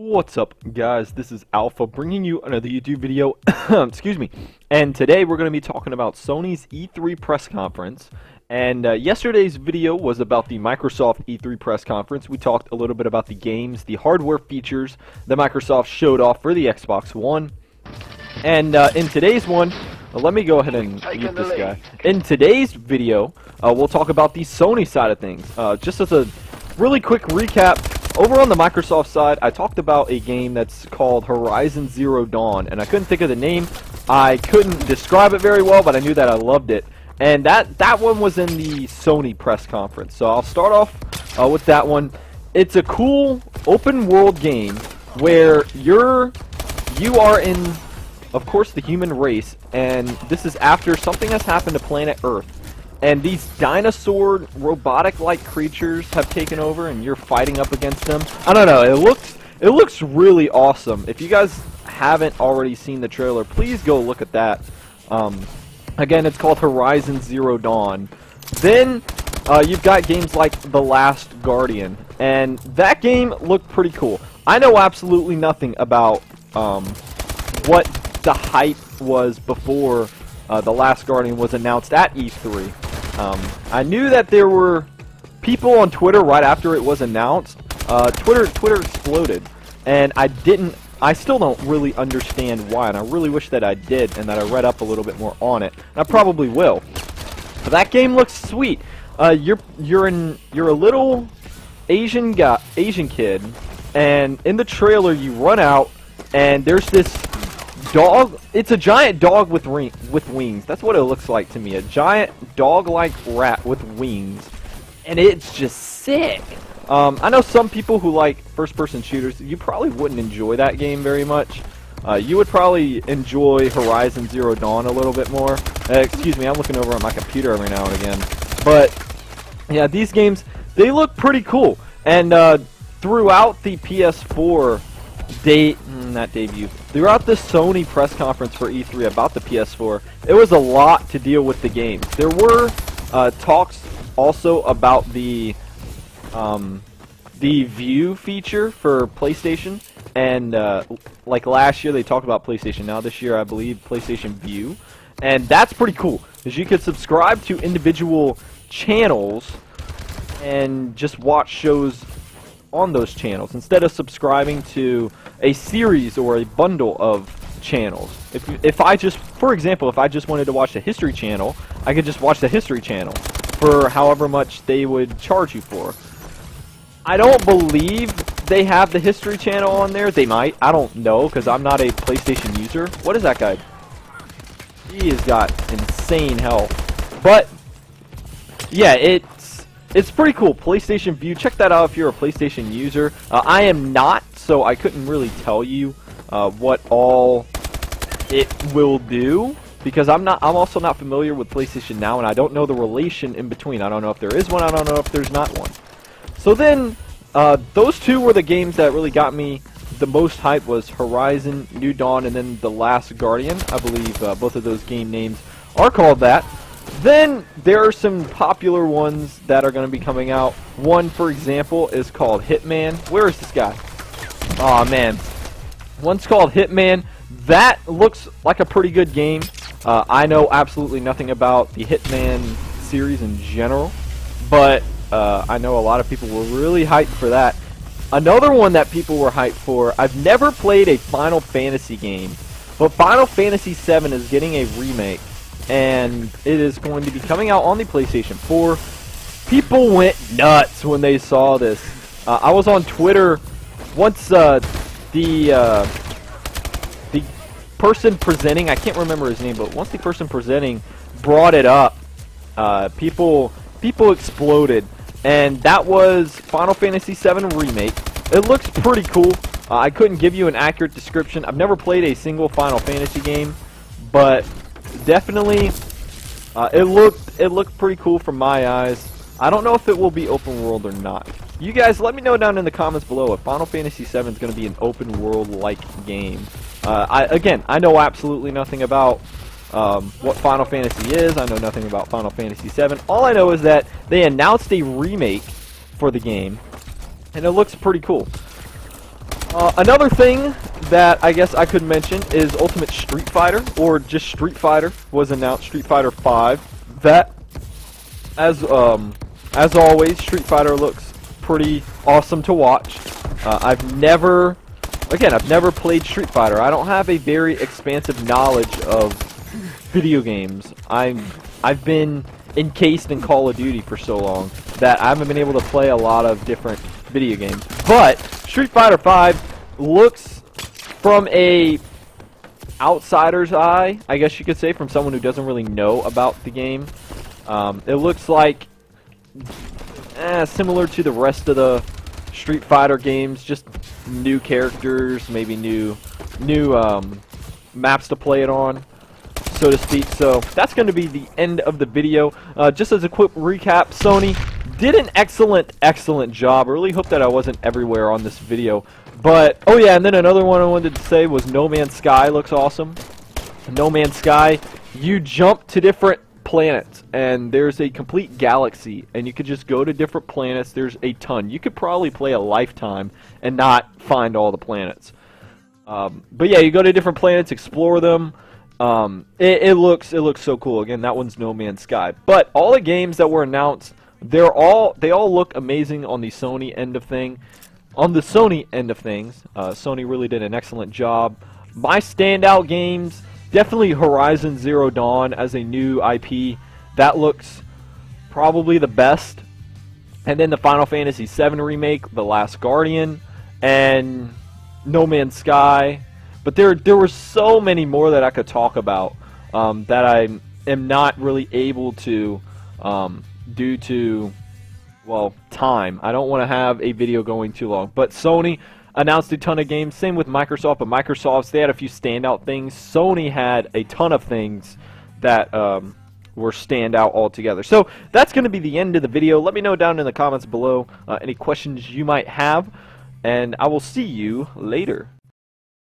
What's up, guys? This is Alpha bringing you another YouTube video. Excuse me. And today we're going to be talking about Sony's E3 press conference. And yesterday's video was about the Microsoft E3 press conference. We talked a little bit about the games, the hardware features that Microsoft showed off for the Xbox One. And in today's one, let me go ahead and mute this guy. In today's video, we'll talk about the Sony side of things. Just as a really quick recap, over on the Microsoft side, I talked about a game that's called Horizon Zero Dawn, and I couldn't think of the name. I couldn't describe it very well, but I knew that I loved it. And that one was in the Sony press conference. So I'll start off with that one. It's a cool open world game where you are in, of course, the human race, and this is after something has happened to planet Earth. And these dinosaur robotic-like creatures have taken over, and you're fighting up against them. I don't know. It looks really awesome. If you guys haven't already seen the trailer, please go look at that. Again, it's called Horizon Zero Dawn. Then you've got games like The Last Guardian, and that game looked pretty cool. I know absolutely nothing about what the hype was before The Last Guardian was announced at E3. I knew that there were people on Twitter right after it was announced. Twitter exploded, and I still don't really understand why, and I really wish that I did and that I read up a little bit more on it. And I probably will. But that game looks sweet. You're a little Asian kid, and in the trailer you run out, and there's this dog. It's a giant dog with wings. That's what it looks like to me. A giant dog-like rat with wings, and it's just sick. I know some people who like first-person shooters. You probably wouldn't enjoy that game very much. You would probably enjoy Horizon Zero Dawn a little bit more. Excuse me, I'm looking over at my computer every now and again. But yeah, these games, they look pretty cool. And throughout the PS4 throughout the Sony press conference for E3 about the PS4, it was a lot to deal with the games. There were talks also about the View feature for PlayStation, and like last year they talked about PlayStation. Now this year I believe PlayStation View, and that's pretty cool because you could subscribe to individual channels and just watch shows on those channels instead of subscribing to a series or a bundle of channels. If I just, for example, if I just wanted to watch the History Channel, I could just watch the History Channel for however much they would charge you for. I don't believe they have the History Channel on there. They might. I don't know because I'm not a PlayStation user. What is that guy? He has got insane health. But yeah, it's pretty cool. PlayStation View, check that out if you're a PlayStation user. I am not, so I couldn't really tell you what all it will do because I'm also not familiar with PlayStation Now, and I don't know the relation in between. I don't know if there is one. I don't know if there's not one. So then, those two were the games that really got me the most hype. Was Horizon New Dawn and then The Last Guardian. I believe both of those game names are called that. Then there are some popular ones that are going to be coming out. One, for example, is called Hitman. Where is this guy? Aw, man. One's called Hitman. That looks like a pretty good game. I know absolutely nothing about the Hitman series in general, but I know a lot of people were really hyped for that. Another one that people were hyped for, I've never played a Final Fantasy game, but Final Fantasy VII is getting a remake, and it is going to be coming out on the PlayStation 4. People went nuts when they saw this. I was on Twitter once the person presenting, I can't remember his name, but once the person presenting brought it up, people exploded, and that was Final Fantasy VII Remake. It looks pretty cool. I couldn't give you an accurate description. I've never played a single Final Fantasy game, but definitely it looked pretty cool from my eyes. I don't know if it will be open world or not. You guys let me know down in the comments below if Final Fantasy VII is going to be an open world like game. I know absolutely nothing about what Final Fantasy is. I know nothing about Final Fantasy VII. All I know is that they announced a remake for the game, and it looks pretty cool. Another thing that I guess I could mention is Ultimate Street Fighter, or just Street Fighter, was announced. Street Fighter 5. That, as always, Street Fighter looks pretty awesome to watch. I've never played Street Fighter. I don't have a very expansive knowledge of video games. I've been encased in Call of Duty for so long that I haven't been able to play a lot of different video games. But Street Fighter 5 looks, from a outsider's eye, I guess you could say, from someone who doesn't really know about the game, it looks like similar to the rest of the Street Fighter games, just new characters, maybe new maps to play it on, so to speak. So that's going to be the end of the video. Just as a quick recap, Sony did an excellent job. I really hope that I wasn't everywhere on this video. But, oh yeah, and then another one I wanted to say was No Man's Sky looks awesome. No Man's Sky, you jump to different planets, and there's a complete galaxy, and you could just go to different planets. There's a ton. You could probably play a lifetime and not find all the planets. But yeah, you go to different planets, explore them. It looks so cool. Again, that one's No Man's Sky. But all the games that were announced, they all look amazing on the Sony end of thing. On the Sony end of things, Sony really did an excellent job. My standout games, definitely Horizon Zero Dawn as a new IP. That looks probably the best. And then the Final Fantasy VII Remake, The Last Guardian, and No Man's Sky. But there were so many more that I could talk about that I am not really able to due to, well, time. I don't want to have a video going too long. But Sony announced a ton of games. Same with Microsoft. But Microsoft, they had a few standout things. Sony had a ton of things that were standout altogether. So that's going to be the end of the video. Let me know down in the comments below any questions you might have. And I will see you later.